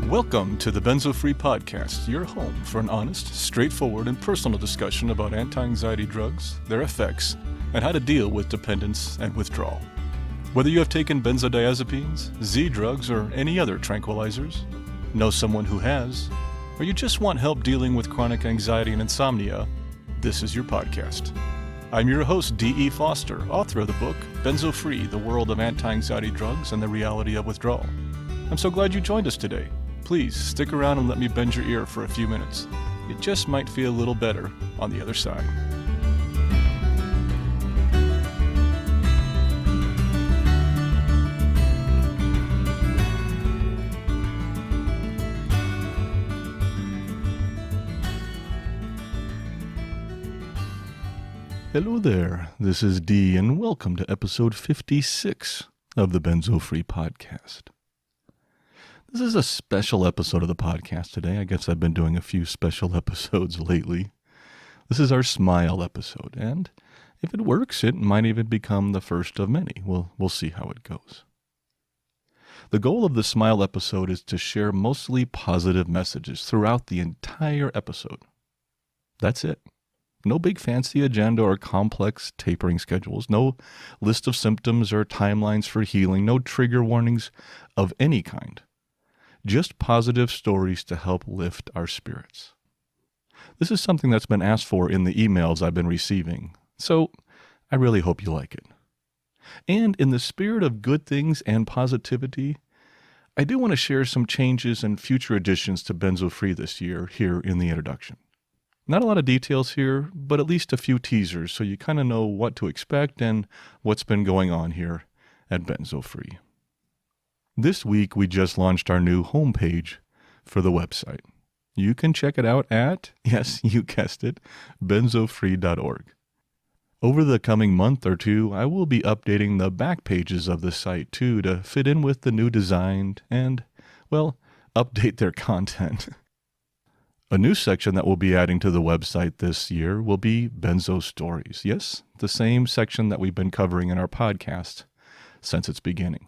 Welcome to the Benzo Free Podcast, your home for an honest, straightforward, and personal discussion about anti-anxiety drugs, their effects, and how to deal with dependence and withdrawal. Whether you have taken benzodiazepines, Z drugs, or any other tranquilizers, know someone who has, or you just want help dealing with chronic anxiety and insomnia, this is your podcast. I'm your host, D.E. Foster, author of the book, Benzo Free, The World of Anti-Anxiety Drugs and the Reality of Withdrawal. I'm so glad you joined us today. Please stick around and let me bend your ear for a few minutes. It just might feel a little better on the other side. Hello there, this is D, and welcome to episode 56 of the Benzo Free Podcast. This is a special episode of the podcast today. I guess I've been doing a few special episodes lately. This is our Smile episode, and if it works, it might even become the first of many. We'll see how it goes. The goal of the Smile episode is to share mostly positive messages throughout the entire episode. That's it. No big fancy agenda or complex tapering schedules, no list of symptoms or timelines for healing, no trigger warnings of any kind. Just positive stories to help lift our spirits. This is something that's been asked for in the emails I've been receiving, so I really hope you like it. And in the spirit of good things and positivity, I do want to share some changes and future additions to Benzo Free this year here in the introduction. Not a lot of details here, but at least a few teasers so you kind of know what to expect and what's been going on here at Benzo Free. This week, we just launched our new homepage for the website. You can check it out at, yes, you guessed it, benzofree.org. Over the coming month or two, I will be updating the back pages of the site too to fit in with the new design and, well, update their content. A new section that we'll be adding to the website this year will be Benzo Stories. Yes, the same section that we've been covering in our podcast since its beginning.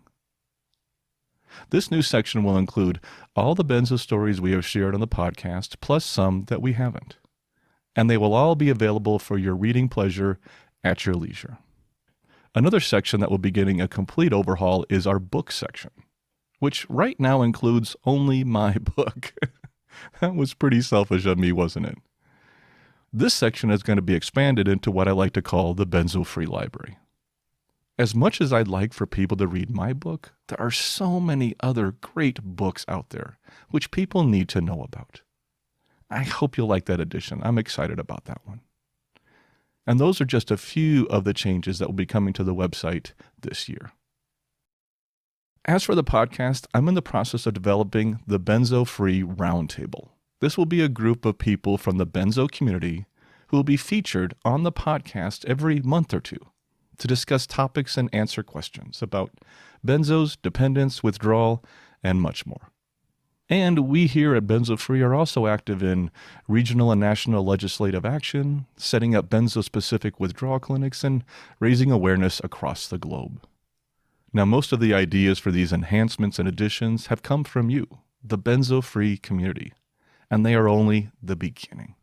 This new section will include all the Benzo stories we have shared on the podcast, plus some that we haven't. And they will all be available for your reading pleasure at your leisure. Another section that will be getting a complete overhaul is our book section, which right now includes only my book. That was pretty selfish of me, wasn't it? This section is going to be expanded into what I like to call the Benzo Free Library. As much as I'd like for people to read my book, there are so many other great books out there which people need to know about. I hope you'll like that addition. I'm excited about that one. And those are just a few of the changes that will be coming to the website this year. As for the podcast, I'm in the process of developing the Benzo Free Roundtable. This will be a group of people from the Benzo community who will be featured on the podcast every month or two to discuss topics and answer questions about benzos, dependence, withdrawal, and much more. And we here at Benzo Free are also active in regional and national legislative action, setting up benzo-specific withdrawal clinics, and raising awareness across the globe. Now, most of the ideas for these enhancements and additions have come from you, the Benzo Free community, and they are only the beginning.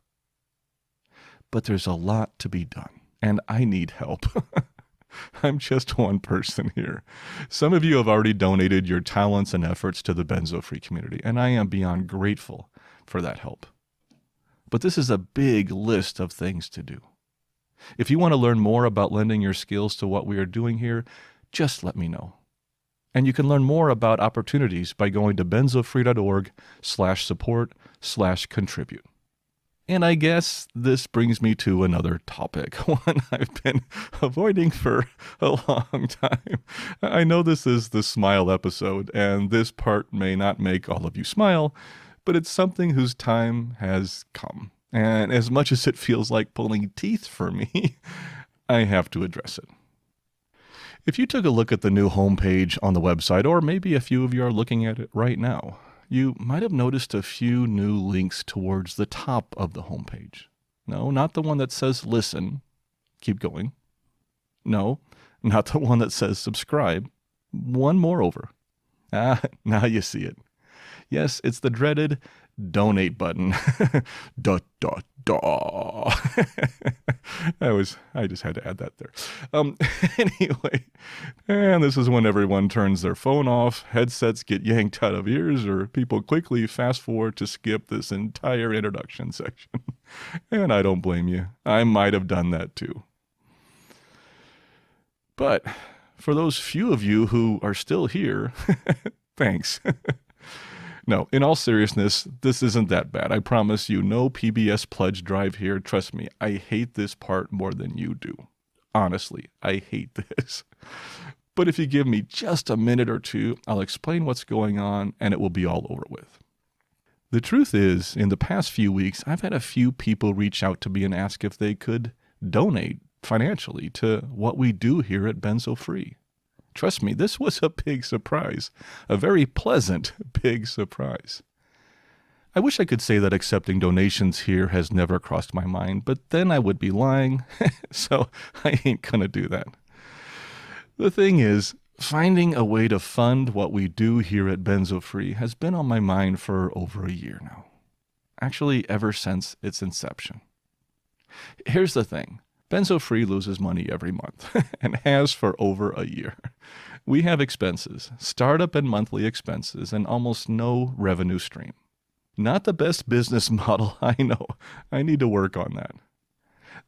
But there's a lot to be done, and I need help. I'm just one person here. Some of you have already donated your talents and efforts to the Benzo Free community, and I am beyond grateful for that help. But this is a big list of things to do. If you want to learn more about lending your skills to what we are doing here, just let me know. And you can learn more about opportunities by going to benzofree.org/support/contribute. And I guess this brings me to another topic, one I've been avoiding for a long time. I know this is the Smile episode, and this part may not make all of you smile, but it's something whose time has come. And as much as it feels like pulling teeth for me, I have to address it. If you took a look at the new homepage on the website, or maybe a few of you are looking at it right now, you might have noticed a few new links towards the top of the homepage. No, not the one that says listen. Keep going. No, not the one that says subscribe. One more over. Now you see it. Yes, it's the dreaded donate button. Da, da, da. I just had to add that there. Anyway, and this is when everyone turns their phone off, headsets get yanked out of ears, or people quickly fast forward to skip this entire introduction section. And I don't blame you. I might have done that too. But for those few of you who are still here, thanks. No, in all seriousness, this isn't that bad. I promise you, no PBS pledge drive here. Trust me, I hate this part more than you do. Honestly, I hate this. But if you give me just a minute or two, I'll explain what's going on and it will be all over with. The truth is, in the past few weeks, I've had a few people reach out to me and ask if they could donate financially to what we do here at Benzo Free. Trust me, this was a big surprise, a very pleasant big surprise. I wish I could say that accepting donations here has never crossed my mind, but then I would be lying, so I ain't gonna do that. The thing is, finding a way to fund what we do here at Benzo Free has been on my mind for over a year now. Actually, ever since its inception. Here's the thing. Benzo Free loses money every month, and has for over a year. We have expenses, startup and monthly expenses, and almost no revenue stream. Not the best business model, I know. I need to work on that.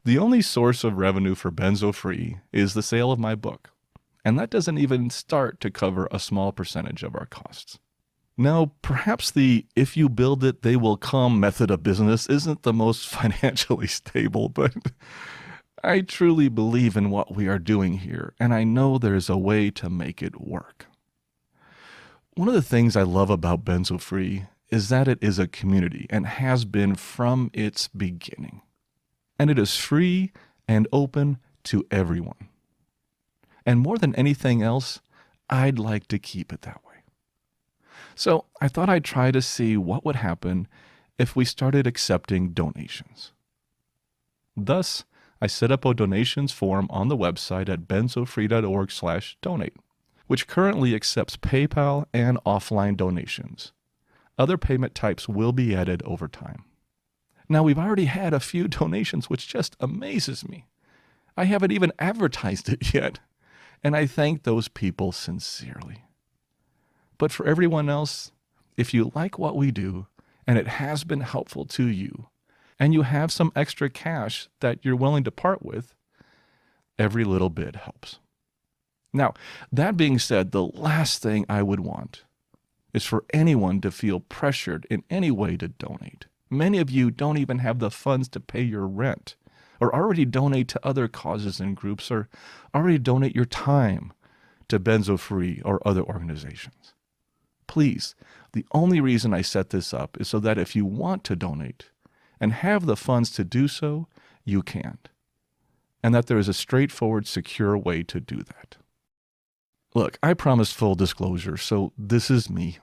The only source of revenue for Benzo Free is the sale of my book, and that doesn't even start to cover a small percentage of our costs. Now, perhaps the if you build it, they will come method of business isn't the most financially stable, but I truly believe in what we are doing here, and I know there's a way to make it work. One of the things I love about Benzo Free is that it is a community and has been from its beginning. And it is free and open to everyone. And more than anything else, I'd like to keep it that way. So I thought I'd try to see what would happen if we started accepting donations. Thus, I set up a donations form on the website at benzofree.org/donate, which currently accepts PayPal and offline donations. Other payment types will be added over time. Now, we've already had a few donations, which just amazes me. I haven't even advertised it yet, and I thank those people sincerely. But for everyone else, if you like what we do, and it has been helpful to you, and you have some extra cash that you're willing to part with, every little bit helps. Now, that being said, the last thing I would want is for anyone to feel pressured in any way to donate. Many of you don't even have the funds to pay your rent, or already donate to other causes and groups, or already donate your time to Benzo Free or other organizations. Please, the only reason I set this up is so that if you want to donate, and have the funds to do so, you can. And that there is a straightforward, secure way to do that. Look, I promised full disclosure, so this is me.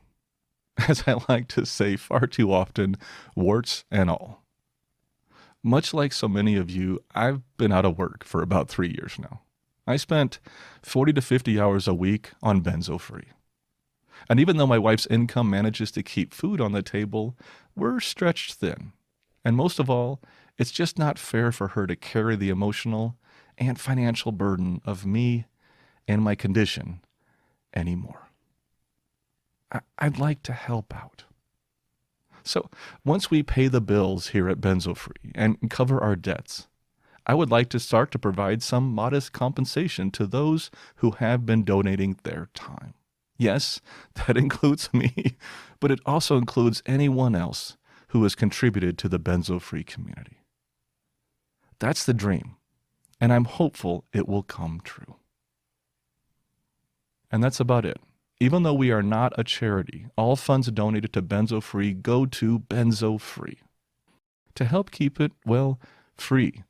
As I like to say far too often, warts and all. Much like so many of you, I've been out of work for about 3 years now. I spent 40 to 50 hours a week on Benzo Free. And even though my wife's income manages to keep food on the table, we're stretched thin. And most of all, it's just not fair for her to carry the emotional and financial burden of me and my condition anymore. I'd like to help out. So once we pay the bills here at Benzo Free and cover our debts, I would like to start to provide some modest compensation to those who have been donating their time. Yes, that includes me, but it also includes anyone else who has contributed to the Benzo Free community. That's the dream, and I'm hopeful it will come true. And that's about it. Even though we are not a charity, all funds donated to Benzo Free go to Benzo Free to help keep it, well, free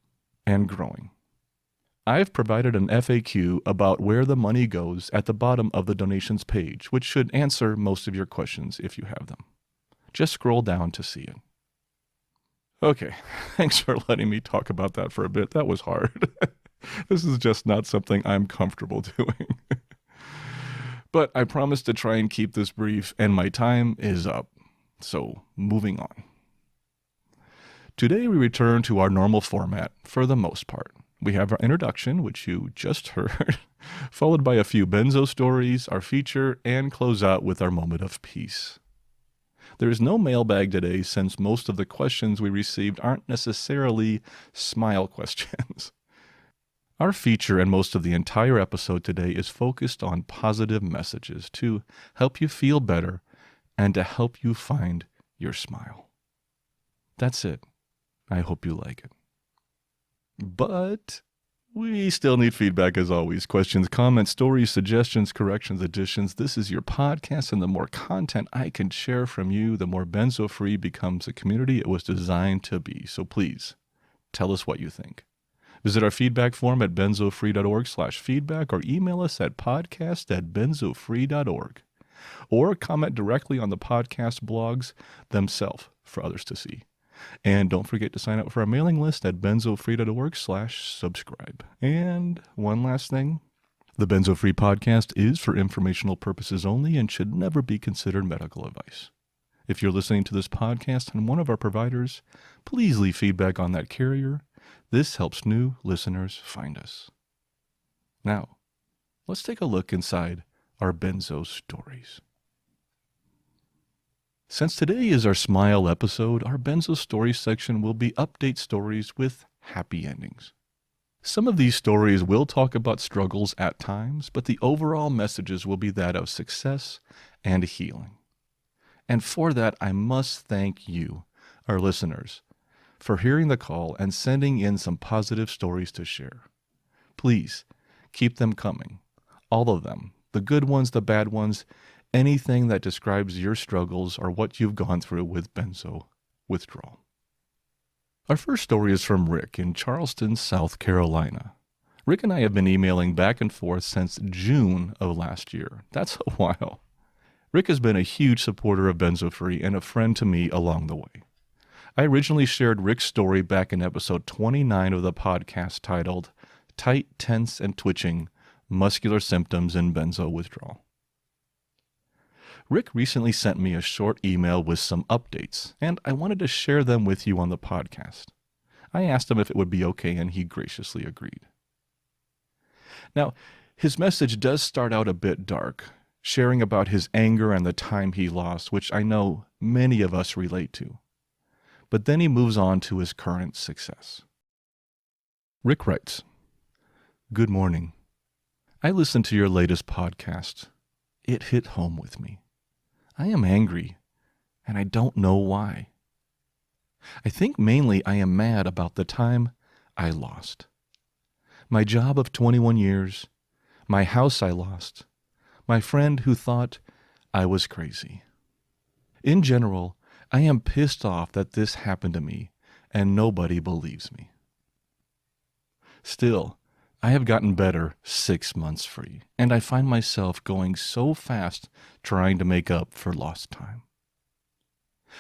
and growing. I've provided an FAQ about where the money goes at the bottom of the donations page, which should answer most of your questions if you have them. Just scroll down to see it. Okay, thanks for letting me talk about that for a bit. That was hard. This is just not something I'm comfortable doing. But I promise to try and keep this brief, and my time is up. So, moving on. Today we return to our normal format for the most part. We have our introduction, which you just heard, followed by a few Benzo stories, our feature, and close out with our moment of peace. There is no mailbag today since most of the questions we received aren't necessarily smile questions. Our feature and most of the entire episode today is focused on positive messages to help you feel better and to help you find your smile. That's it. I hope you like it. But we still need feedback as always. Questions, comments, stories, suggestions, corrections, additions. This is your podcast, and the more content I can share from you, the more Benzo Free becomes a community it was designed to be. So please, tell us what you think. Visit our feedback form at benzofree.org/feedback or email us at podcast@benzofree.org. Or comment directly on the podcast blogs themselves for others to see. And don't forget to sign up for our mailing list at benzofree.org/subscribe. And one last thing, the Benzo Free podcast is for informational purposes only and should never be considered medical advice. If you're listening to this podcast on one of our providers, please leave feedback on that carrier. This helps new listeners find us. Now, let's take a look inside our Benzo Stories. Since today is our Smile episode, our Benzo Stories section will be update stories with happy endings. Some of these stories will talk about struggles at times, but the overall messages will be that of success and healing. And for that, I must thank you, our listeners, for hearing the call and sending in some positive stories to share. Please keep them coming, all of them, the good ones, the bad ones, anything that describes your struggles or what you've gone through with benzo withdrawal. Our first story is from Rick in Charleston, South Carolina. Rick and I have been emailing back and forth since June of last year. That's a while. Rick has been a huge supporter of Benzo Free and a friend to me along the way. I originally shared Rick's story back in episode 29 of the podcast titled Tight, Tense, and Twitching, Muscular Symptoms in Benzo Withdrawal. Rick recently sent me a short email with some updates, and I wanted to share them with you on the podcast. I asked him if it would be okay, and he graciously agreed. Now, his message does start out a bit dark, sharing about his anger and the time he lost, which I know many of us relate to. But then he moves on to his current success. Rick writes, "Good morning. I listened to your latest podcast. It hit home with me. I am angry, and I don't know why. I think mainly I am mad about the time I lost. My job of 21 years, my house I lost, my friend who thought I was crazy. In general, I am pissed off that this happened to me, and nobody believes me. Still, I have gotten better 6 months free, and I find myself going so fast trying to make up for lost time.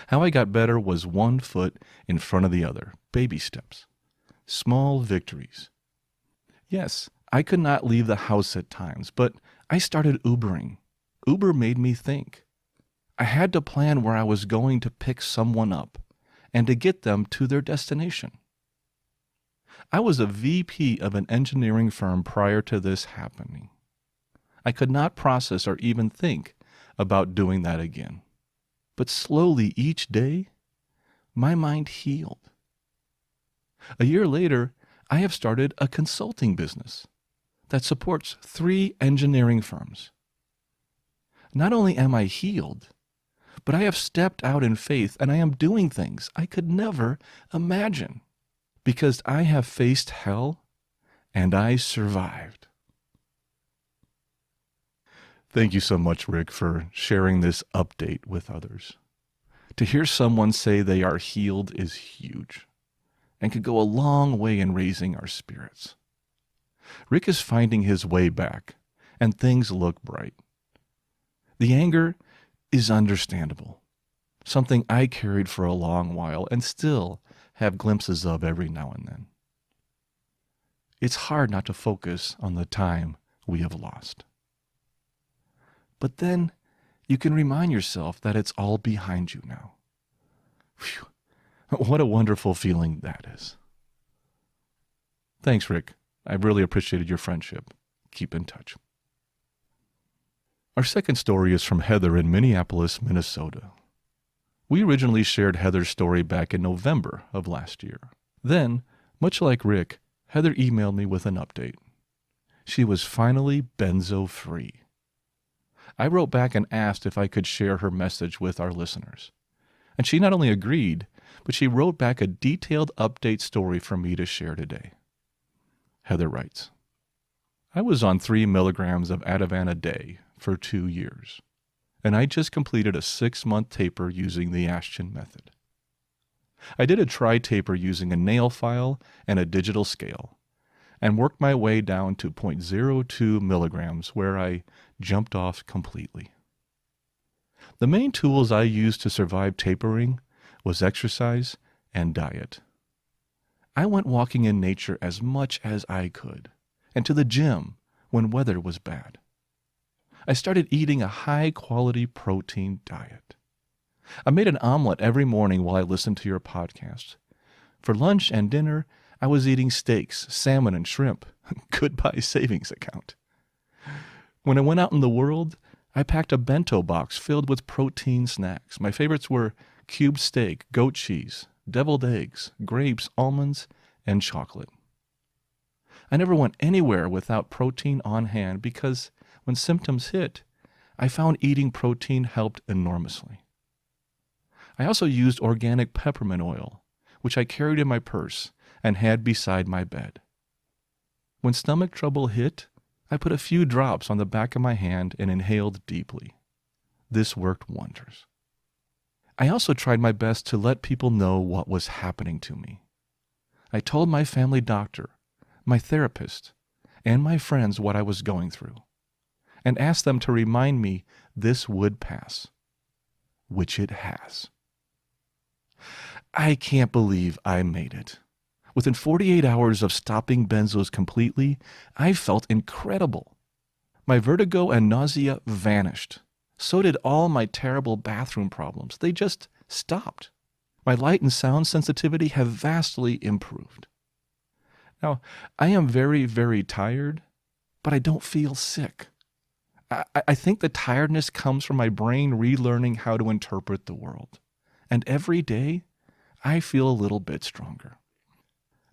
How I got better was 1 foot in front of the other, baby steps, small victories. Yes, I could not leave the house at times, but I started Ubering. Uber made me think. I had to plan where I was going to pick someone up and to get them to their destination. I was a VP of an engineering firm prior to this happening. I could not process or even think about doing that again. But slowly each day, my mind healed. A year later, I have started a consulting business that supports 3 engineering firms. Not only am I healed, but I have stepped out in faith and I am doing things I could never imagine because I have faced hell and I survived." Thank you so much, Rick, for sharing this update with others. To hear someone say they are healed is huge and could go a long way in raising our spirits. Rick is finding his way back, and things look bright. The anger is understandable, something I carried for a long while and still have glimpses of every now and then. It's hard not to focus on the time we have lost. But then you can remind yourself that it's all behind you now. Phew. What a wonderful feeling that is. Thanks, Rick. I really appreciated your friendship. Keep in touch. Our second story is from Heather in Minneapolis, Minnesota. We originally shared Heather's story back in November of last year. Then, much like Rick, Heather emailed me with an update. She was finally benzo-free. I wrote back and asked if I could share her message with our listeners. And she not only agreed, but she wrote back a detailed update story for me to share today. Heather writes, I was on 3 milligrams of Ativan a day for 2 years, and I just completed a 6-month taper using the Ashton method. I did a tri-taper using a nail file and a digital scale, and worked my way down to 0.02 milligrams where I jumped off completely. The main tools I used to survive tapering was exercise and diet. I went walking in nature as much as I could, and to the gym when weather was bad. I started eating a high-quality protein diet. I made an omelet every morning while I listened to your podcast. For lunch and dinner, I was eating steaks, salmon, and shrimp. Goodbye savings account. When I went out in the world, I packed a bento box filled with protein snacks. My favorites were cubed steak, goat cheese, deviled eggs, grapes, almonds, and chocolate. I never went anywhere without protein on hand because when symptoms hit, I found eating protein helped enormously. I also used organic peppermint oil, which I carried in my purse and had beside my bed. When stomach trouble hit, I put a few drops on the back of my hand and inhaled deeply. This worked wonders. I also tried my best to let people know what was happening to me. I told my family doctor, my therapist, and my friends what I was going through, and asked them to remind me this would pass, which it has. I can't believe I made it. Within 48 hours of stopping benzos completely, I felt incredible. My vertigo and nausea vanished. So did all my terrible bathroom problems. They just stopped. My light and sound sensitivity have vastly improved. Now, I am very, very tired, but I don't feel sick. I think the tiredness comes from my brain relearning how to interpret the world. And every day, I feel a little bit stronger.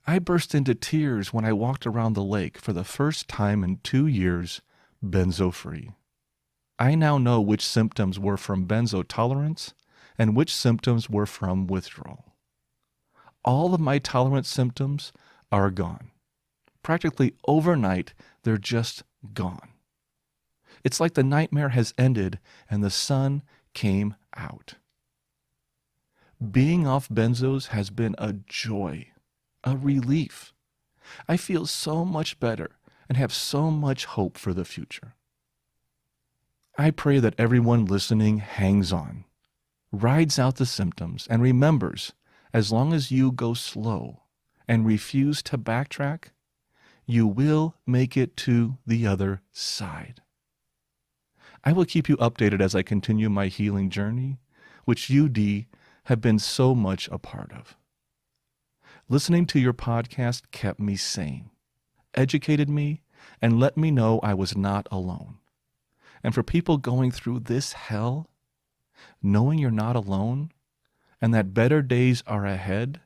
I burst into tears when I walked around the lake for the first time in 2 years, benzo-free. I now know which symptoms were from benzo tolerance and which symptoms were from withdrawal. All of my tolerance symptoms are gone. Practically overnight, they're just gone. It's like the nightmare has ended and the sun came out. Being off benzos has been a joy, a relief. I feel so much better and have so much hope for the future. I pray that everyone listening hangs on, rides out the symptoms, and remembers, as long as you go slow and refuse to backtrack, you will make it to the other side. I will keep you updated as I continue my healing journey, which you, Dee, have been so much a part of. Listening to your podcast kept me sane, educated me, and let me know I was not alone. And for people going through this hell, knowing you're not alone and that better days are ahead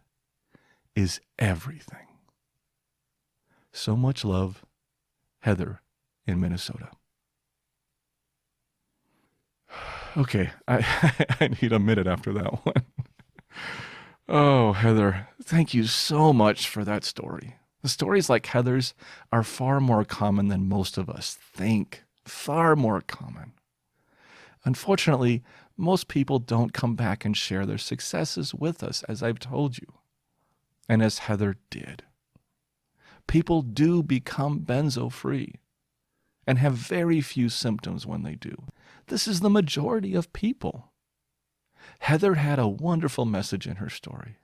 is everything. So much love, Heather in Minnesota. Okay, I need a minute after that one. Oh, Heather, thank you so much for that story. The stories like Heather's are far more common than most of us think. Far more common. Unfortunately, most people don't come back and share their successes with us, as I've told you, and as Heather did. People do become benzo-free and have very few symptoms when they do. This is the majority of people. Heather had a wonderful message in her story,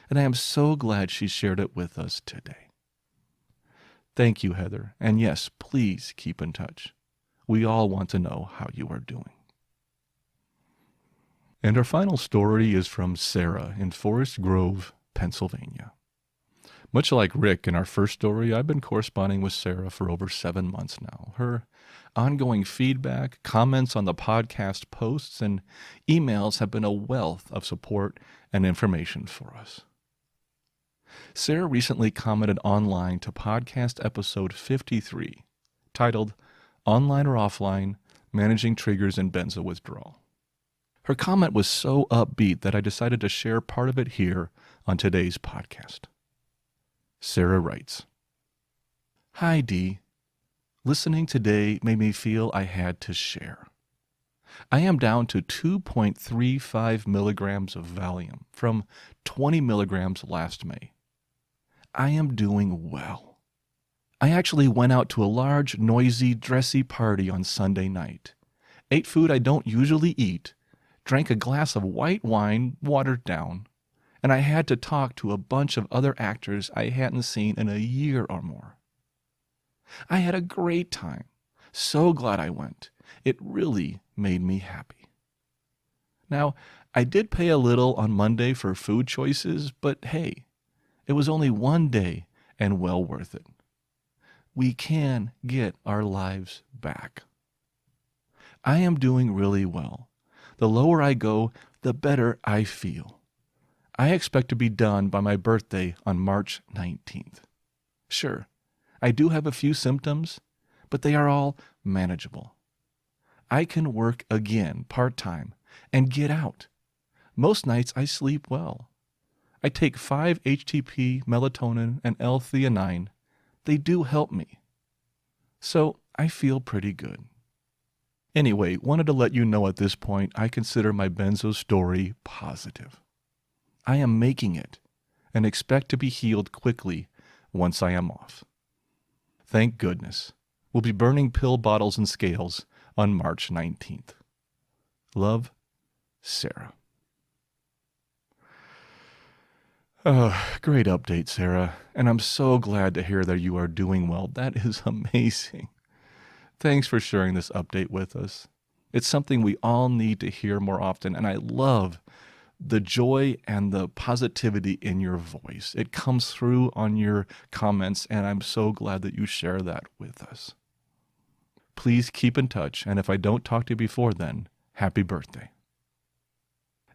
and I am so glad she shared it with us today. Thank you, Heather, and yes, please keep in touch. We all want to know how you are doing. And our final story is from Sarah in Forest Grove, Pennsylvania. Much like Rick in our first story, I've been corresponding with Sarah for over 7 months now. Her ongoing feedback, comments on the podcast posts, and emails have been a wealth of support and information for us. Sarah recently commented online to podcast episode 53, titled Online or Offline, Managing Triggers in Benzo Withdrawal. Her comment was so upbeat that I decided to share part of it here on today's podcast. Sarah writes, Hi Dee. Listening today made me feel I had to share. I am down to 2.35 milligrams of Valium from 20 milligrams last May. I am doing well. I actually went out to a large, noisy, dressy party on Sunday night, ate food I don't usually eat, drank a glass of white wine watered down, and I had to talk to a bunch of other actors I hadn't seen in a year or more. I had a great time. So glad I went. It really made me happy. Now, I did pay a little on Monday for food choices, but hey, it was only one day and well worth it. We can get our lives back. I am doing really well. The lower I go, the better I feel. I expect to be done by my birthday on March 19th. Sure, I do have a few symptoms, but they are all manageable. I can work again part-time and get out. Most nights I sleep well. I take 5-HTP, melatonin, and L-theanine. They do help me. So I feel pretty good. Anyway, wanted to let you know at this point I consider my benzo story positive. I am making it and expect to be healed quickly once I am off. Thank goodness. We'll be burning pill bottles and scales on March 19th. Love, Sarah. Great update, Sarah, and I'm so glad to hear that you are doing well. That is amazing. Thanks for sharing this update with us. It's something we all need to hear more often, and I love the joy and the positivity in your voice. It comes through on your comments, and I'm so glad that you share that with us. Please keep in touch, and if I don't talk to you before then, happy birthday.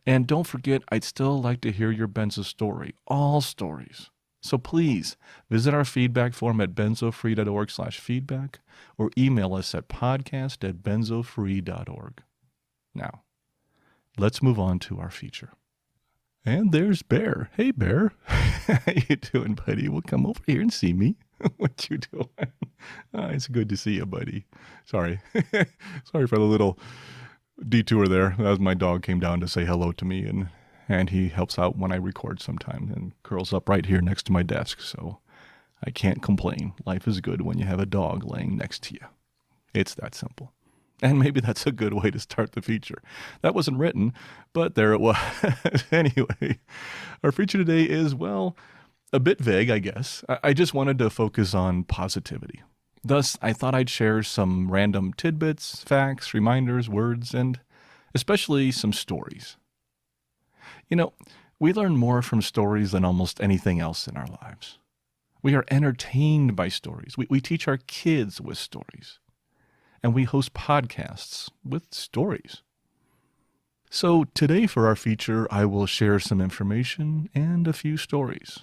And don't forget, I'd still like to hear your benzo story, all stories. So please visit our feedback form at benzofree.org/feedback or email us at podcast@benzofree.org. Now, let's move on to our feature. And there's Bear. Hey, Bear. How you doing, buddy? Well, come over here and see me. What you doing? It's good to see you, buddy. Sorry. Sorry for the little detour there. As my dog came down to say hello to me, and he helps out when I record sometimes and curls up right here next to my desk, so I can't complain. Life is good when you have a dog laying next to you. It's that simple. And maybe that's a good way to start the feature. That wasn't written, but there it was. Anyway, our feature today is, well, a bit vague, I guess. I just wanted to focus on positivity. Thus, I thought I'd share some random tidbits, facts, reminders, words, and especially some stories. You know, we learn more from stories than almost anything else in our lives. We are entertained by stories. We teach our kids with stories. And we host podcasts with stories. So today for our feature, I will share some information and a few stories.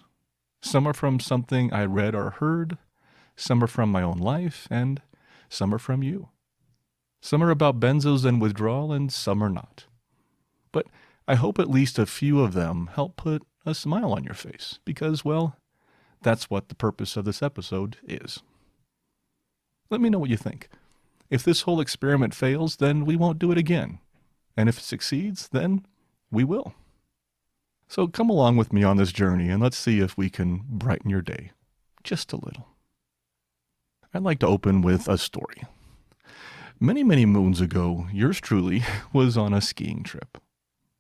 Some are from something I read or heard, some are from my own life, and some are from you. Some are about benzos and withdrawal, and some are not. But I hope at least a few of them help put a smile on your face, because, well, that's what the purpose of this episode is. Let me know what you think. If this whole experiment fails, then we won't do it again. And if it succeeds, then we will. So come along with me on this journey and let's see if we can brighten your day just a little. I'd like to open with a story. Many, many moons ago, yours truly was on a skiing trip.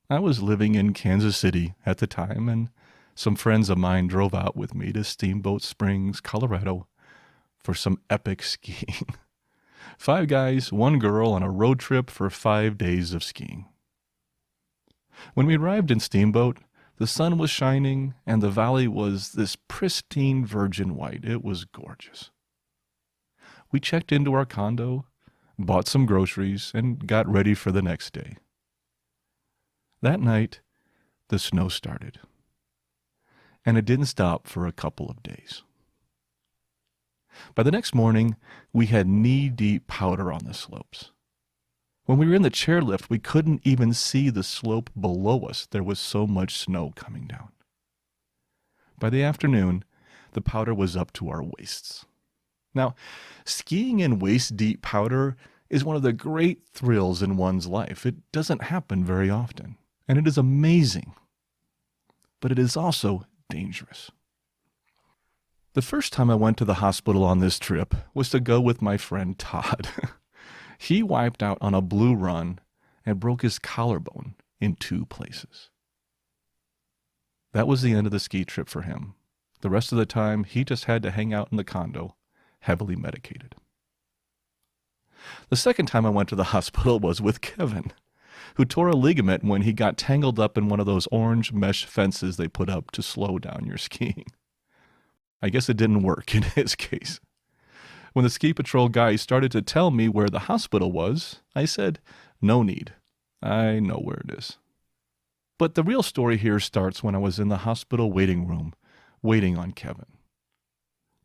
I was living in Kansas City at the time, and some friends of mine drove out with me to Steamboat Springs, Colorado, for some epic skiing. 5 guys, 1 girl on a road trip for 5 days of skiing. When we arrived in Steamboat, the sun was shining and the valley was this pristine virgin white. It was gorgeous. We checked into our condo, bought some groceries, and got ready for the next day. That night, the snow started, and it didn't stop for a couple of days. By the next morning, we had knee-deep powder on the slopes. When we were in the chairlift, we couldn't even see the slope below us. There was so much snow coming down. By the afternoon, the powder was up to our waists. Now, skiing in waist-deep powder is one of the great thrills in one's life. It doesn't happen very often, and it is amazing. But it is also dangerous. The first time I went to the hospital on this trip was to go with my friend Todd. He wiped out on a blue run and broke his collarbone in 2 places. That was the end of the ski trip for him. The rest of the time, he just had to hang out in the condo, heavily medicated. The second time I went to the hospital was with Kevin, who tore a ligament when he got tangled up in one of those orange mesh fences they put up to slow down your skiing. I guess it didn't work in his case. When the ski patrol guy started to tell me where the hospital was, I said, "No need. I know where it is." But the real story here starts when I was in the hospital waiting room, waiting on Kevin.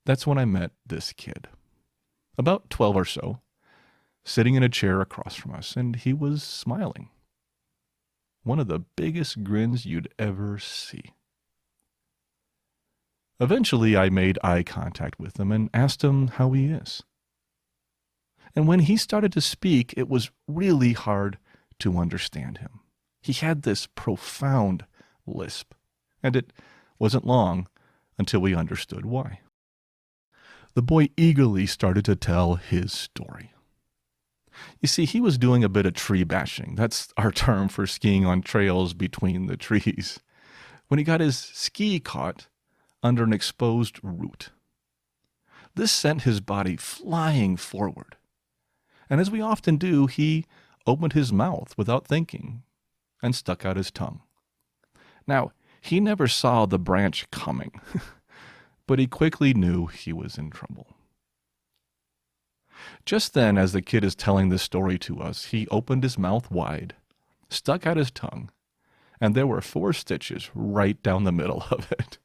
That's when I met this kid, about 12 or so, sitting in a chair across from us, and he was smiling. One of the biggest grins you'd ever see. Eventually, I made eye contact with him and asked him how he is. And when he started to speak, it was really hard to understand him. He had this profound lisp, and it wasn't long until we understood why. The boy eagerly started to tell his story. You see, he was doing a bit of tree bashing. That's our term for skiing on trails between the trees. When he got his ski caught under an exposed root. This sent his body flying forward. And as we often do, he opened his mouth without thinking and stuck out his tongue. Now, he never saw the branch coming, but he quickly knew he was in trouble. Just then, as the kid is telling this story to us, he opened his mouth wide, stuck out his tongue, and there were 4 stitches right down the middle of it.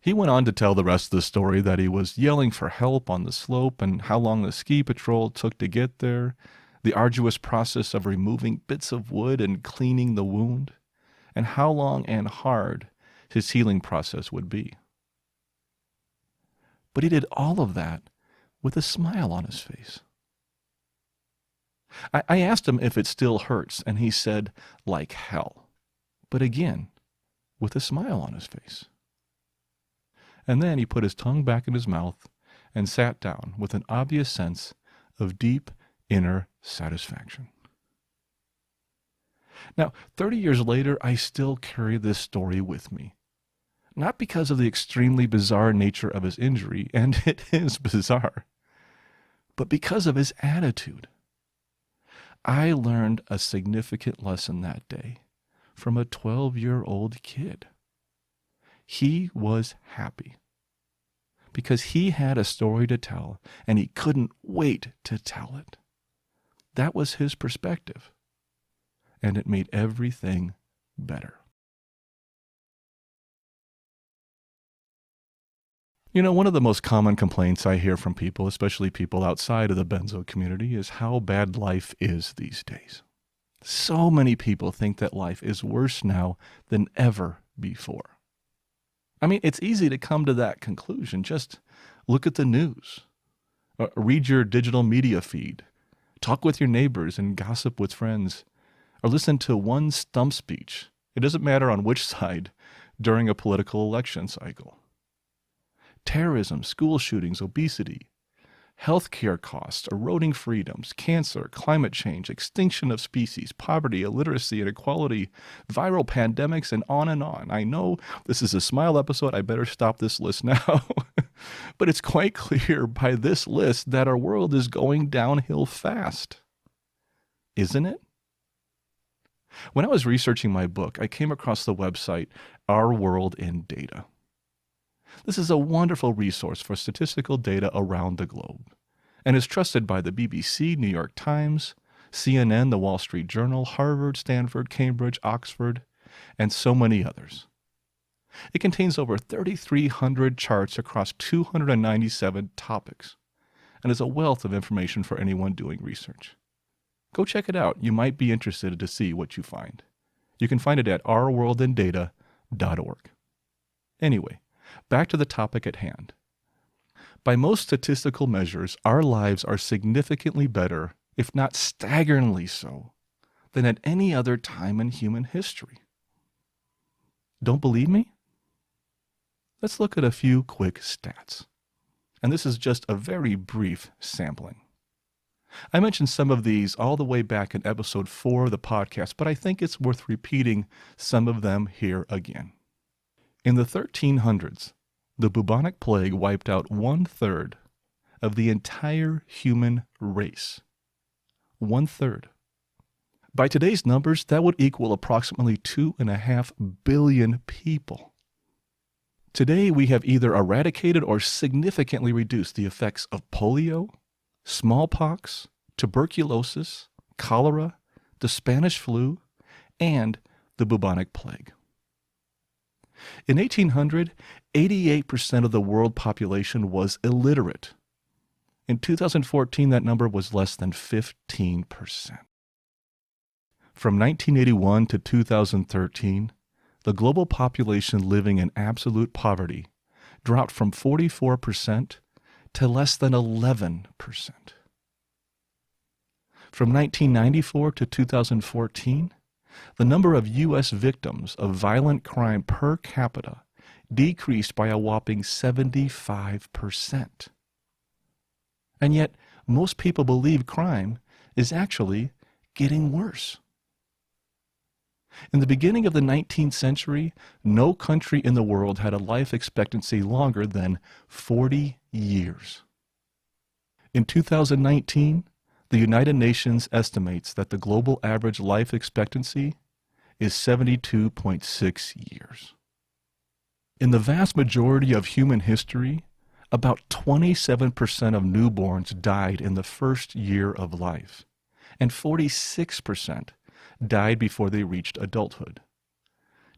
He went on to tell the rest of the story that he was yelling for help on the slope and how long the ski patrol took to get there, the arduous process of removing bits of wood and cleaning the wound, and how long and hard his healing process would be. But he did all of that with a smile on his face. I asked him if it still hurts, and he said, like hell, but again, with a smile on his face. And then he put his tongue back in his mouth and sat down with an obvious sense of deep inner satisfaction. Now, 30 years later, I still carry this story with me. Not because of the extremely bizarre nature of his injury, and it is bizarre, but because of his attitude. I learned a significant lesson that day from a 12-year-old kid. He was happy because he had a story to tell, and he couldn't wait to tell it. That was his perspective, and it made everything better. You know, one of the most common complaints I hear from people, especially people outside of the benzo community, is how bad life is these days. So many people think that life is worse now than ever before. I mean, it's easy to come to that conclusion. Just look at the news, read your digital media feed, talk with your neighbors and gossip with friends, or listen to one stump speech. It doesn't matter on which side during a political election cycle. Terrorism, school shootings, obesity, healthcare costs, eroding freedoms, cancer, climate change, extinction of species, poverty, illiteracy, inequality, viral pandemics, and on and on. I know this is a smile episode. I better stop this list now. But it's quite clear by this list that our world is going downhill fast. Isn't it? When I was researching my book, I came across the website Our World in Data. This is a wonderful resource for statistical data around the globe, and is trusted by the BBC, New York Times, CNN, The Wall Street Journal, Harvard, Stanford, Cambridge, Oxford, and so many others. It contains over 3,300 charts across 297 topics, and is a wealth of information for anyone doing research. Go check it out. You might be interested to see what you find. You can find it at ourworldindata.org. Anyway, back to the topic at hand. By most statistical measures, our lives are significantly better, if not staggeringly so, than at any other time in human history. Don't believe me? Let's look at a few quick stats. And this is just a very brief sampling. I mentioned some of these all the way back in episode 4 of the podcast, but I think it's worth repeating some of them here again. In the 1300s, the bubonic plague wiped out 1/3 of the entire human race. 1/3. By today's numbers, that would equal approximately 2.5 billion people. Today, we have either eradicated or significantly reduced the effects of polio, smallpox, tuberculosis, cholera, the Spanish flu, and the bubonic plague. In 1800, 88% of the world population was illiterate. In 2014, that number was less than 15%. From 1981 to 2013, the global population living in absolute poverty dropped from 44% to less than 11%. From 1994 to 2014, the number of U.S. victims of violent crime per capita decreased by a whopping 75%. And yet, most people believe crime is actually getting worse. In the beginning of the 19th century, no country in the world had a life expectancy longer than 40 years. In 2019, the United Nations estimates that the global average life expectancy is 72.6 years. In the vast majority of human history, about 27% of newborns died in the first year of life, and 46% died before they reached adulthood.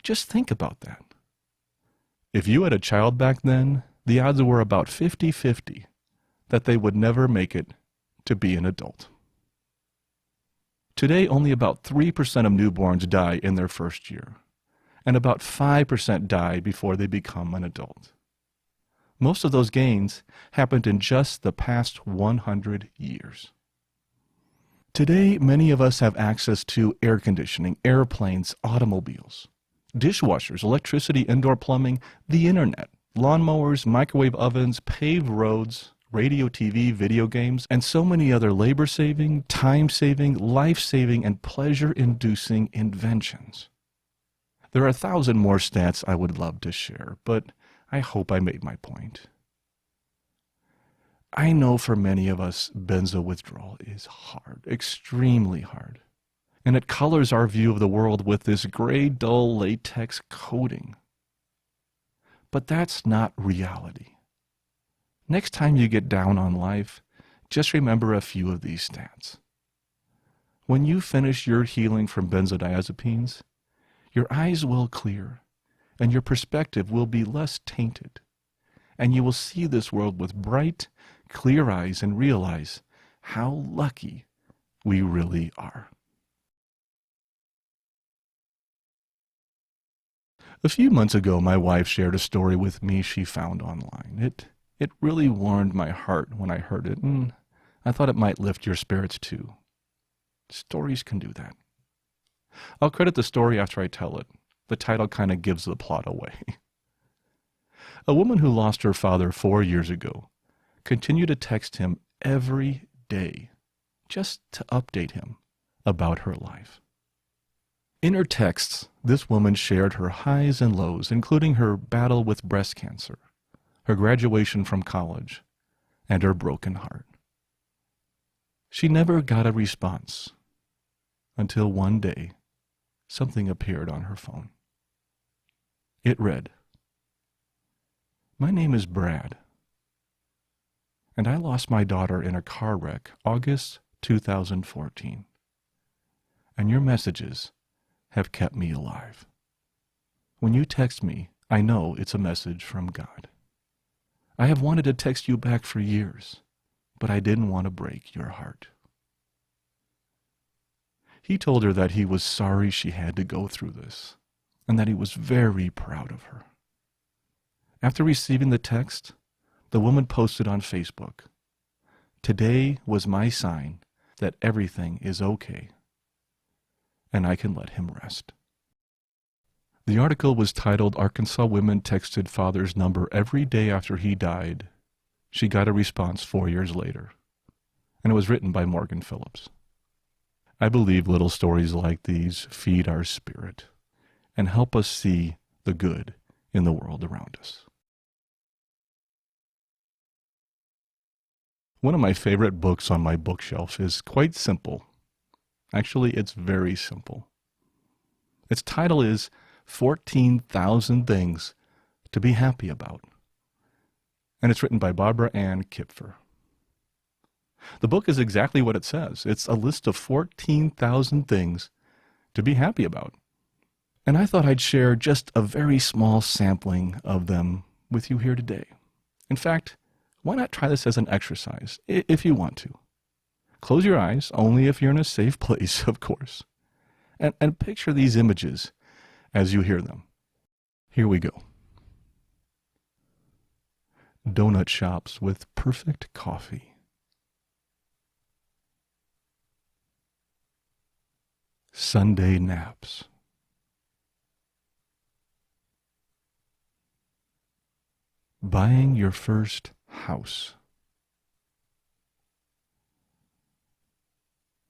Just think about that. If you had a child back then, the odds were about 50-50 that they would never make it to be an adult. Today, only about 3% of newborns die in their first year, and about 5% die before they become an adult. Most of those gains happened in just the past 100 years. Today, many of us have access to air conditioning, airplanes, automobiles, dishwashers, electricity, indoor plumbing, the internet, lawnmowers, microwave ovens, paved roads, radio, TV, video games, and so many other labor-saving, time-saving, life-saving, and pleasure-inducing inventions. There are 1,000 more stats I would love to share, but I hope I made my point. I know for many of us, benzo withdrawal is hard, extremely hard, and it colors our view of the world with this gray, dull latex coating. But that's not reality. Next time you get down on life, just remember a few of these stats. When you finish your healing from benzodiazepines, your eyes will clear, and your perspective will be less tainted, and you will see this world with bright, clear eyes and realize how lucky we really are. A few months ago, my wife shared a story with me she found online. It really warmed my heart when I heard it, and I thought it might lift your spirits too. Stories can do that. I'll credit the story after I tell it. The title kind of gives the plot away. A woman who lost her father 4 years ago continued to text him every day just to update him about her life. In her texts, this woman shared her highs and lows, including her battle with breast cancer, her graduation from college, and her broken heart. She never got a response until one day something appeared on her phone. It read, "My name is Brad, and I lost my daughter in a car wreck August 2014, and your messages have kept me alive. When you text me, I know it's a message from God. I have wanted to text you back for years, but I didn't want to break your heart." He told her that he was sorry she had to go through this, and that he was very proud of her. After receiving the text, the woman posted on Facebook, "Today was my sign that everything is okay, and I can let him rest." The article was titled, "Arkansas Women Texted Father's Number Every Day After He Died. She Got a Response 4 years Later," and it was written by Morgan Phillips. I believe little stories like these feed our spirit and help us see the good in the world around us. One of my favorite books on my bookshelf is quite simple. Actually, it's very simple. Its title is 14,000 Things to Be Happy About, and it's written by Barbara Ann Kipfer. The book is exactly what it says. It's a list of 14,000 things to be happy about. And I thought I'd share just a very small sampling of them with you here today. In fact, why not try this as an exercise, if you want to? Close your eyes, only if you're in a safe place, of course. And picture these images as you hear them. Here we go. Donut shops with perfect coffee. Sunday naps. Buying your first house.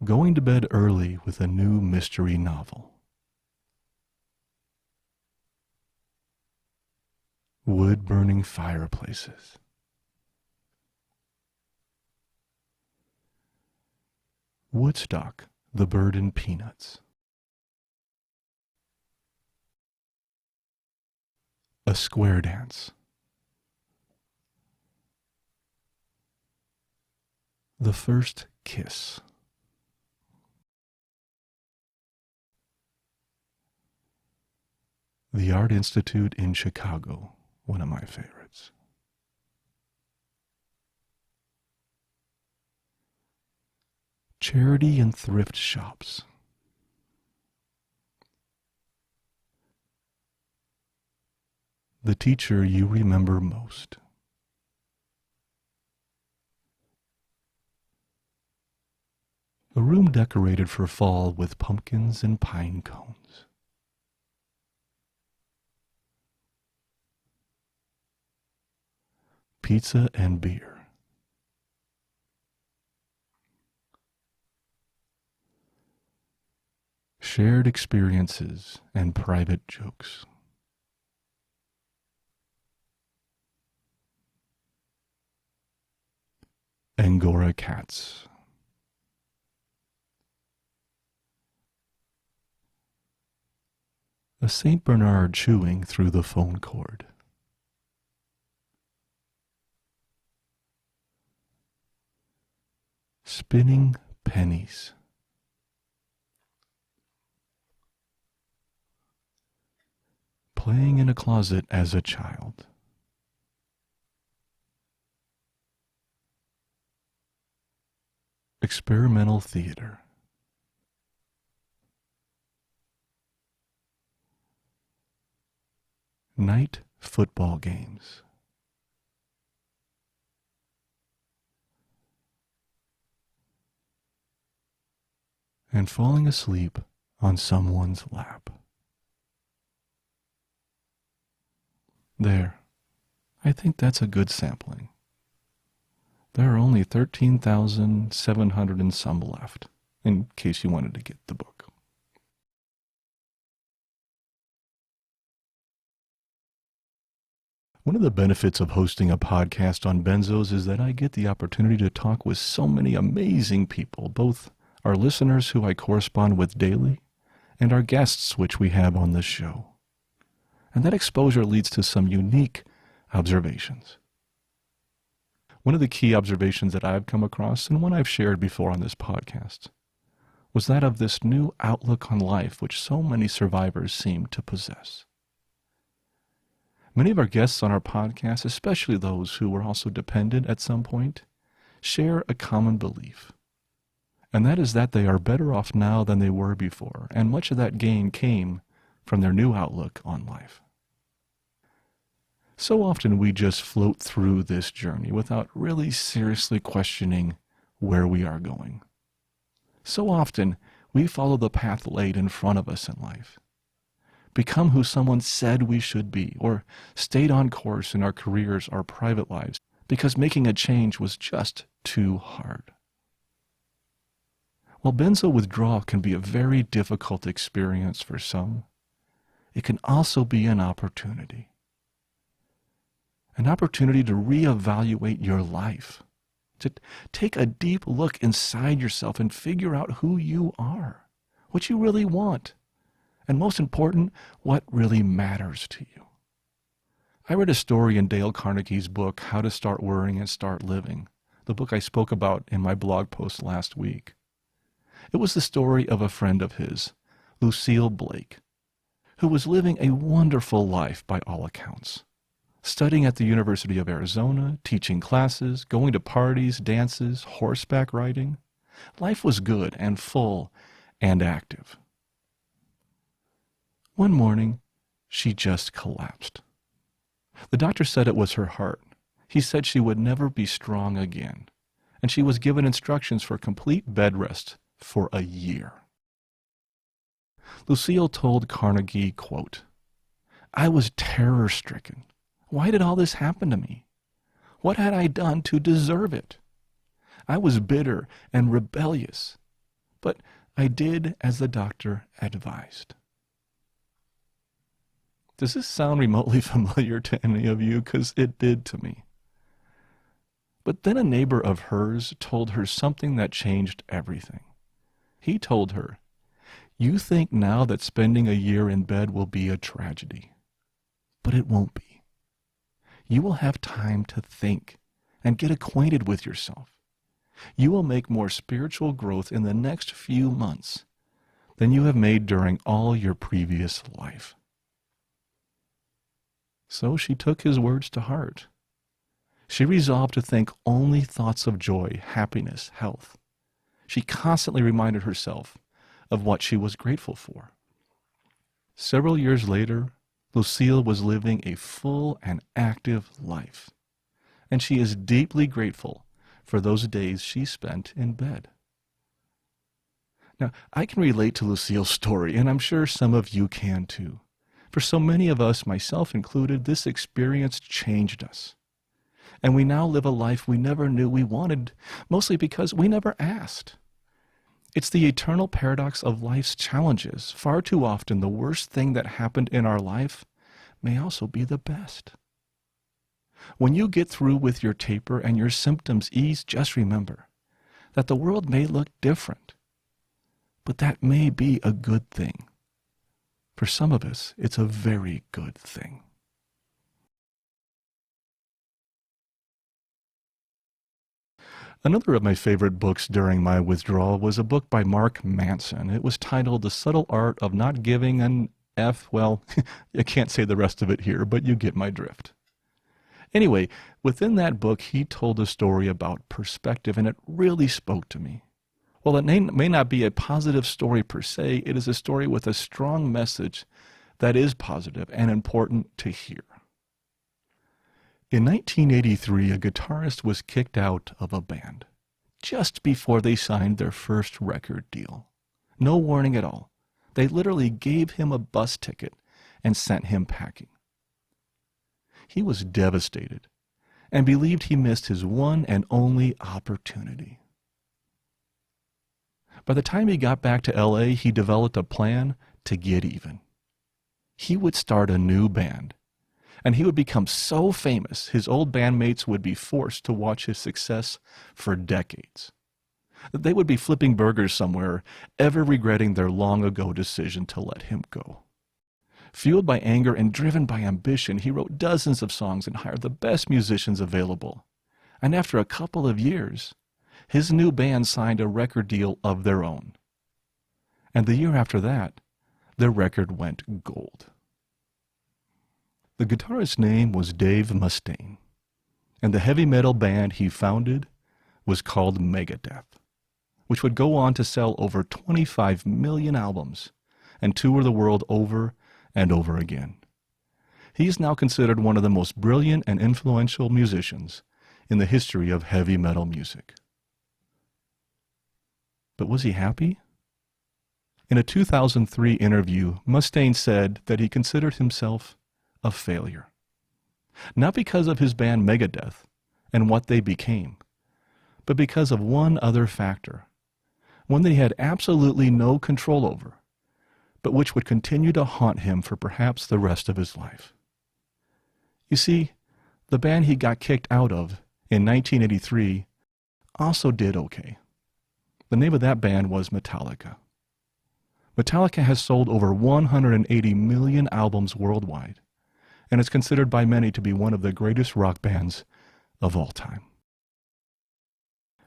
Going to bed early with a new mystery novel. Wood-burning fireplaces. Woodstock, the Bird and Peanuts. A square dance. The first kiss. The Art Institute in Chicago, one of my favorites. Charity and thrift shops. The teacher you remember most. A room decorated for fall with pumpkins and pine cones. Pizza and beer. Shared experiences and private jokes. Angora cats. A Saint Bernard chewing through the phone cord. Spinning pennies. Playing in a closet as a child. Experimental theater. Night football games. And falling asleep on someone's lap. There. I think that's a good sampling. There are only 13,700 and some left, in case you wanted to get the book. One of the benefits of hosting a podcast on Benzos is that I get the opportunity to talk with so many amazing people, both our listeners who I correspond with daily and our guests which we have on this show. And that exposure leads to some unique observations. One of the key observations that I've come across, and one I've shared before on this podcast, was that of this new outlook on life which so many survivors seem to possess. Many of our guests on our podcast, especially those who were also dependent at some point, share a common belief. And that is that they are better off now than they were before, and much of that gain came from their new outlook on life. So often we just float through this journey without really seriously questioning where we are going. So often we follow the path laid in front of us in life, become who someone said we should be, or stayed on course in our careers or private lives because making a change was just too hard. While benzo withdrawal can be a very difficult experience for some, it can also be an opportunity. An opportunity to reevaluate your life, to take a deep look inside yourself and figure out who you are, what you really want, and most important, what really matters to you. I read a story in Dale Carnegie's book, How to Start Worrying and Start Living, the book I spoke about in my blog post last week. It was the story of a friend of his, Lucille Blake, who was living a wonderful life by all accounts. Studying at the University of Arizona, teaching classes, going to parties, dances, horseback riding. Life was good and full and active. One morning, she just collapsed. The doctor said it was her heart. He said she would never be strong again, and she was given instructions for complete bed rest for a year. Lucille told Carnegie, quote, "I was terror-stricken. Why did all this happen to me? What had I done to deserve it? I was bitter and rebellious, but I did as the doctor advised." Does this sound remotely familiar to any of you? Because it did to me. But then a neighbor of hers told her something that changed everything. He told her, "You think now that spending a year in bed will be a tragedy, but it won't be. You will have time to think and get acquainted with yourself. You will make more spiritual growth in the next few months than you have made during all your previous life." So she took his words to heart. She resolved to think only thoughts of joy, happiness, health. She constantly reminded herself of what she was grateful for. Several years later, Lucille was living a full and active life, and she is deeply grateful for those days she spent in bed. Now, I can relate to Lucille's story, and I'm sure some of you can too. For so many of us, myself included, this experience changed us. And we now live a life we never knew we wanted, mostly because we never asked. It's the eternal paradox of life's challenges. Far too often, the worst thing that happened in our life may also be the best. When you get through with your taper and your symptoms ease, just remember that the world may look different, but that may be a good thing. For some of us, it's a very good thing. Another of my favorite books during my withdrawal was a book by Mark Manson. It was titled The Subtle Art of Not Giving an F. Well, I can't say the rest of it here, but you get my drift. Anyway, within that book, he told a story about perspective, and it really spoke to me. While it may not be a positive story per se, it is a story with a strong message that is positive and important to hear. In 1983, a guitarist was kicked out of a band just before they signed their first record deal. No warning at all. They literally gave him a bus ticket and sent him packing. He was devastated and believed he missed his one and only opportunity. By the time he got back to LA, he developed a plan to get even. He would start a new band, and he would become so famous his old bandmates would be forced to watch his success for decades. They would be flipping burgers somewhere, ever regretting their long-ago decision to let him go. Fueled by anger and driven by ambition, he wrote dozens of songs and hired the best musicians available. And after a couple of years, his new band signed a record deal of their own. And the year after that, their record went gold. The guitarist's name was Dave Mustaine, and the heavy metal band he founded was called Megadeth, which would go on to sell over 25 million albums and tour the world over and over again. He is now considered one of the most brilliant and influential musicians in the history of heavy metal music. But was he happy? In a 2003 interview, Mustaine said that he considered himself a failure. Not because of his band Megadeth and what they became, but because of one other factor, one that he had absolutely no control over, but which would continue to haunt him for perhaps the rest of his life. You see, the band he got kicked out of in 1983 also did okay. The name of that band was Metallica. Metallica has sold over 180 million albums worldwide, and is considered by many to be one of the greatest rock bands of all time.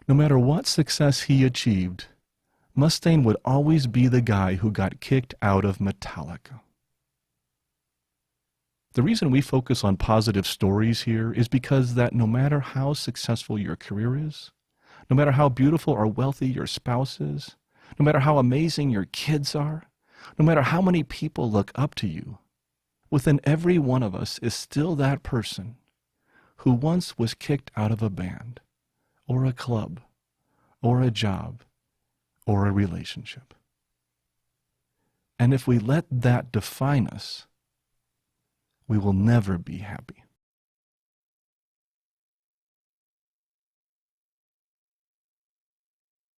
No matter what success he achieved, Mustaine would always be the guy who got kicked out of Metallica. The reason we focus on positive stories here is because that no matter how successful your career is, no matter how beautiful or wealthy your spouse is, no matter how amazing your kids are, no matter how many people look up to you, within every one of us is still that person who once was kicked out of a band, or a club, or a job, or a relationship. And if we let that define us, we will never be happy.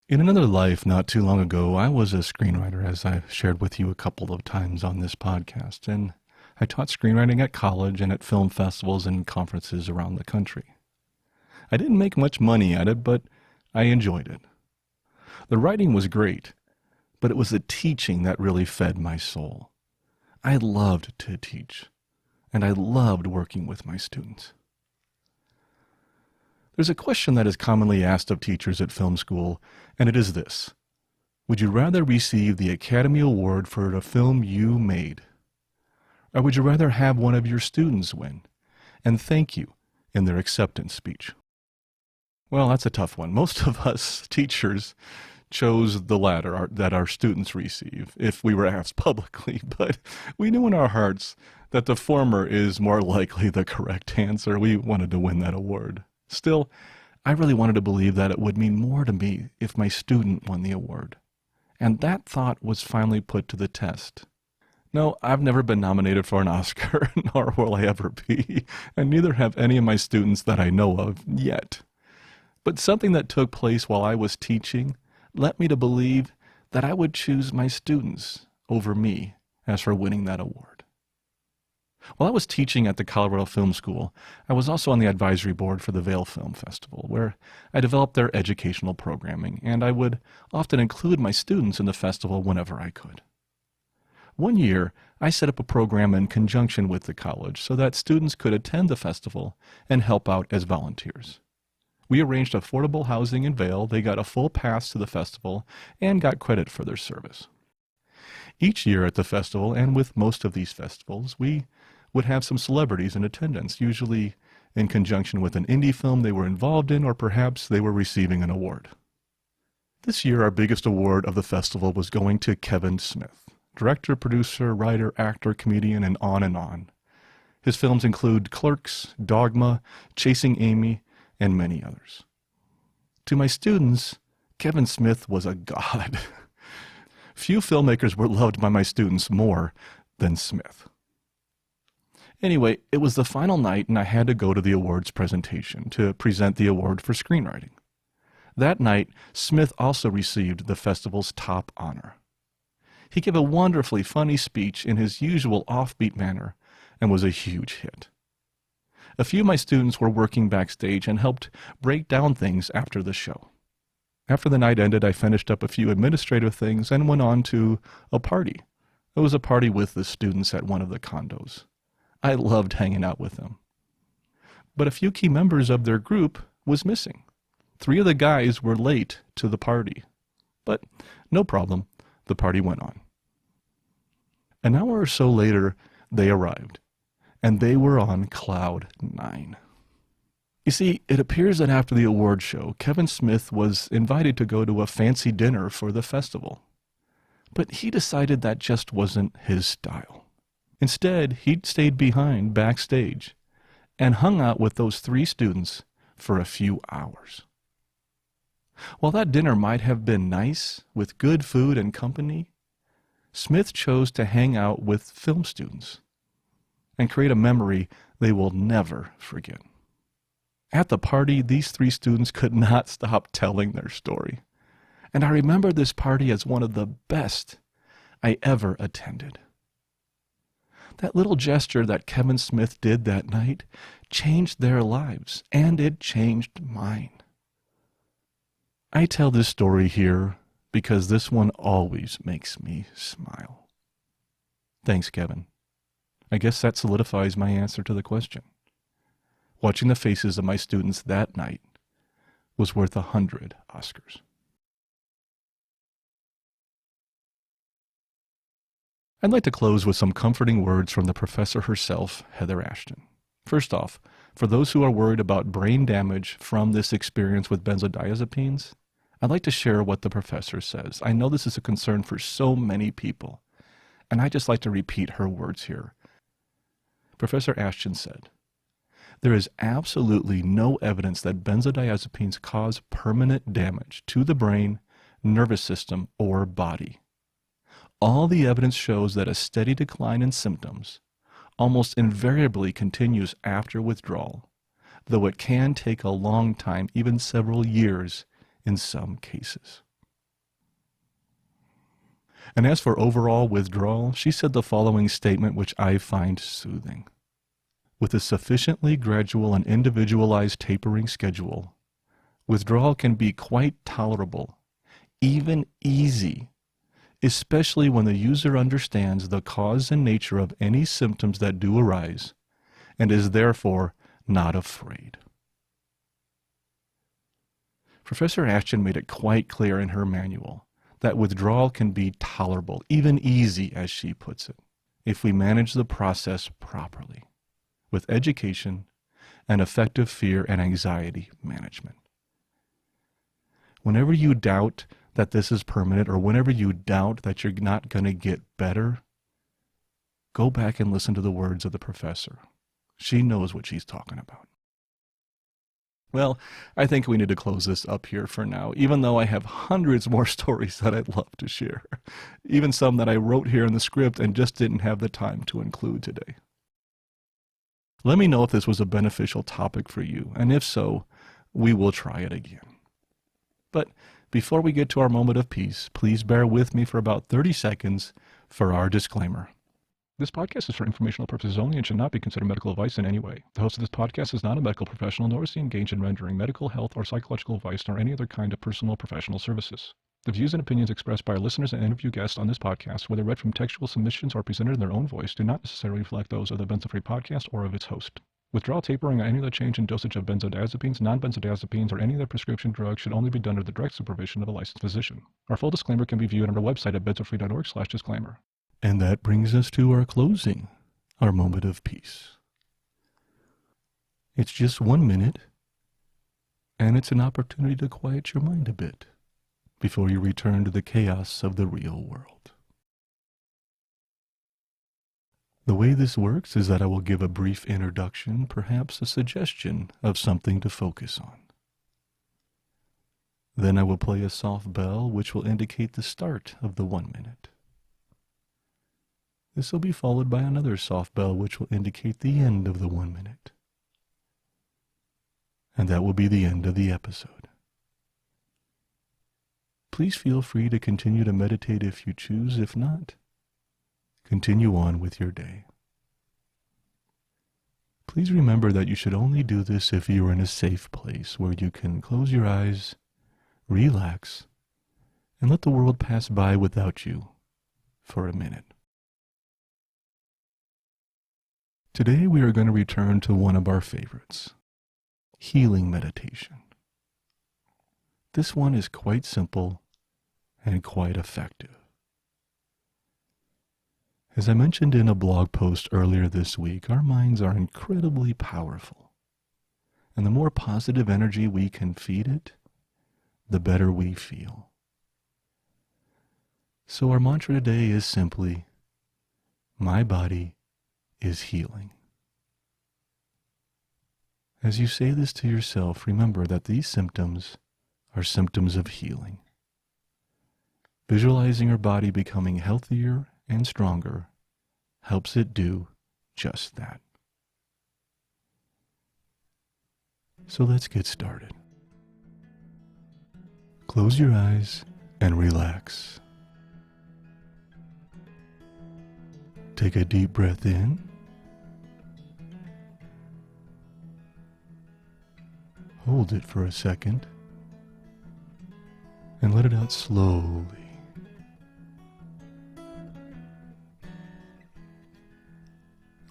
In another life not too long ago, I was a screenwriter, as I've shared with you a couple of times on this podcast, and I taught screenwriting at college and at film festivals and conferences around the country. I didn't make much money at it, but I enjoyed it. The writing was great, but it was the teaching that really fed my soul. I loved to teach, and I loved working with my students. There's a question that is commonly asked of teachers at film school, and it is this: would you rather receive the Academy Award for the film you made, or would you rather have one of your students win and thank you in their acceptance speech? Well, that's a tough one. Most of us teachers chose the latter, that our students receive, if we were asked publicly, but we knew in our hearts that the former is more likely the correct answer. We wanted to win that award. Still, I really wanted to believe that it would mean more to me if my student won the award. And that thought was finally put to the test. No, I've never been nominated for an Oscar, nor will I ever be, and neither have any of my students that I know of yet. But something that took place while I was teaching led me to believe that I would choose my students over me as for winning that award. While I was teaching at the Colorado Film School, I was also on the advisory board for the Vail Film Festival, where I developed their educational programming, and I would often include my students in the festival whenever I could. One year, I set up a program in conjunction with the college so that students could attend the festival and help out as volunteers. We arranged affordable housing in Vail, they got a full pass to the festival, and got credit for their service. Each year at the festival, and with most of these festivals, we would have some celebrities in attendance, usually in conjunction with an indie film they were involved in, or perhaps they were receiving an award. This year, our biggest award of the festival was going to Kevin Smith, director, producer, writer, actor, comedian, and on and on. His films include Clerks, Dogma, Chasing Amy, and many others. To my students, Kevin Smith was a god. Few filmmakers were loved by my students more than Smith. Anyway, it was the final night and I had to go to the awards presentation to present the award for screenwriting. That night, Smith also received the festival's top honor. He gave a wonderfully funny speech in his usual offbeat manner and was a huge hit. A few of my students were working backstage and helped break down things after the show. After the night ended, I finished up a few administrative things and went on to a party. It was a party with the students at one of the condos. I loved hanging out with them. But a few key members of their group was missing. 3 of the guys were late to the party. But no problem, the party went on. An hour or so later, they arrived, and they were on cloud 9. You see, it appears that after the award show, Kevin Smith was invited to go to a fancy dinner for the festival. But he decided that just wasn't his style. Instead, he stayed behind backstage and hung out with those 3 students for a few hours. While that dinner might have been nice, with good food and company, Smith chose to hang out with film students and create a memory they will never forget. At the party, these 3 students could not stop telling their story. And I remember this party as one of the best I ever attended. That little gesture that Kevin Smith did that night changed their lives, and it changed mine. I tell this story here because this one always makes me smile. Thanks, Kevin. I guess that solidifies my answer to the question. Watching the faces of my students that night was worth 100 Oscars. I'd like to close with some comforting words from the professor herself, Heather Ashton. First off, for those who are worried about brain damage from this experience with benzodiazepines, I'd like to share what the professor says. I know this is a concern for so many people, and I'd just like to repeat her words here. Professor Ashton said, "There is absolutely no evidence that benzodiazepines cause permanent damage to the brain, nervous system, or body. All the evidence shows that a steady decline in symptoms almost invariably continues after withdrawal, though it can take a long time, even several years in some cases." And as for overall withdrawal, she said the following statement, which I find soothing. "With a sufficiently gradual and individualized tapering schedule, withdrawal can be quite tolerable, even easy, especially when the user understands the cause and nature of any symptoms that do arise and is therefore not afraid." Professor Ashton made it quite clear in her manual that withdrawal can be tolerable, even easy, as she puts it, if we manage the process properly, with education and effective fear and anxiety management. Whenever you doubt that this is permanent, or whenever you doubt that you're not going to get better, go back and listen to the words of the professor. She knows what she's talking about. Well, I think we need to close this up here for now, even though I have hundreds more stories that I'd love to share, even some that I wrote here in the script and just didn't have the time to include today. Let me know if this was a beneficial topic for you, and if so, we will try it again. But before we get to our moment of peace, please bear with me for about 30 seconds for our disclaimer. This podcast is for informational purposes only and should not be considered medical advice in any way. The host of this podcast is not a medical professional, nor is he engaged in rendering medical, health, or psychological advice, nor any other kind of personal or professional services. The views and opinions expressed by our listeners and interview guests on this podcast, whether read from textual submissions or presented in their own voice, do not necessarily reflect those of the Benzo Free podcast or of its host. Withdrawal, tapering, or any other change in dosage of benzodiazepines, non-benzodiazepines, or any other prescription drug should only be done under the direct supervision of a licensed physician. Our full disclaimer can be viewed on our website at benzofree.org/disclaimer. And that brings us to our closing, our moment of peace. It's just 1 minute, and it's an opportunity to quiet your mind a bit before you return to the chaos of the real world. The way this works is that I will give a brief introduction, perhaps a suggestion of something to focus on. Then I will play a soft bell which will indicate the start of the 1 minute. This will be followed by another soft bell which will indicate the end of the 1 minute. And that will be the end of the episode. Please feel free to continue to meditate if you choose. If not, continue on with your day. Please remember that you should only do this if you are in a safe place where you can close your eyes, relax, and let the world pass by without you for a minute. Today we are going to return to one of our favorites, healing meditation. This one is quite simple and quite effective. As I mentioned in a blog post earlier this week, our minds are incredibly powerful. And the more positive energy we can feed it, the better we feel. So our mantra today is simply, my body is healing. As you say this to yourself, remember that these symptoms are symptoms of healing. Visualizing your body becoming healthier and stronger helps it do just that. So let's get started. Close your eyes and relax. Take a deep breath in. Hold it for a second and let it out slowly.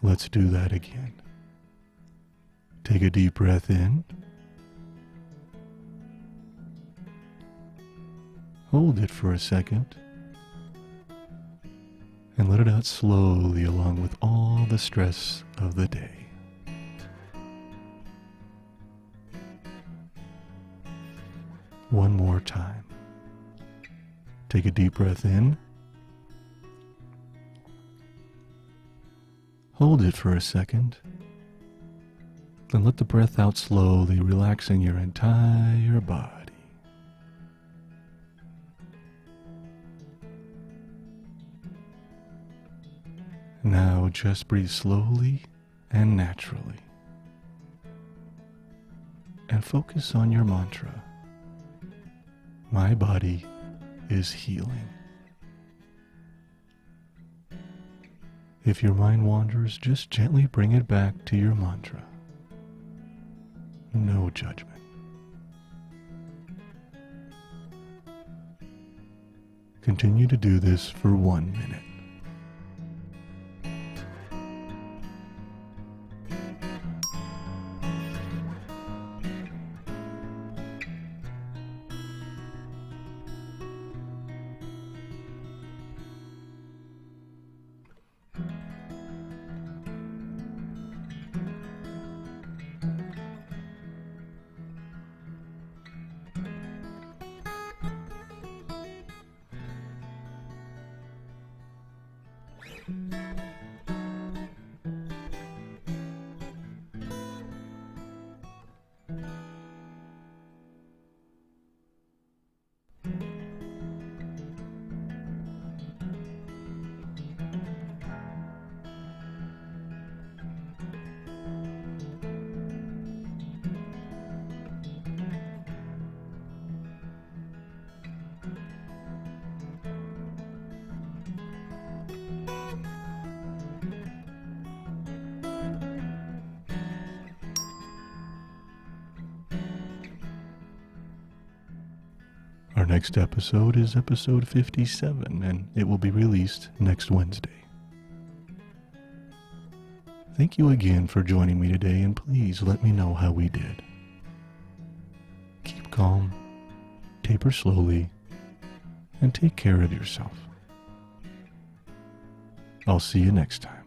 Let's do that again. Take a deep breath in. Hold it for a second and let it out slowly along with all the stress of the day. One more time. Take a deep breath in. Hold it for a second. Then let the breath out slowly, relaxing your entire body. Now just breathe slowly and naturally. And focus on your mantra. My body is healing. If your mind wanders, just gently bring it back to your mantra. No judgment. Continue to do this for 1 minute. Our next episode is episode 57, and it will be released next Wednesday. Thank you again for joining me today, and please let me know how we did. Keep calm, taper slowly, and take care of yourself. I'll see you next time.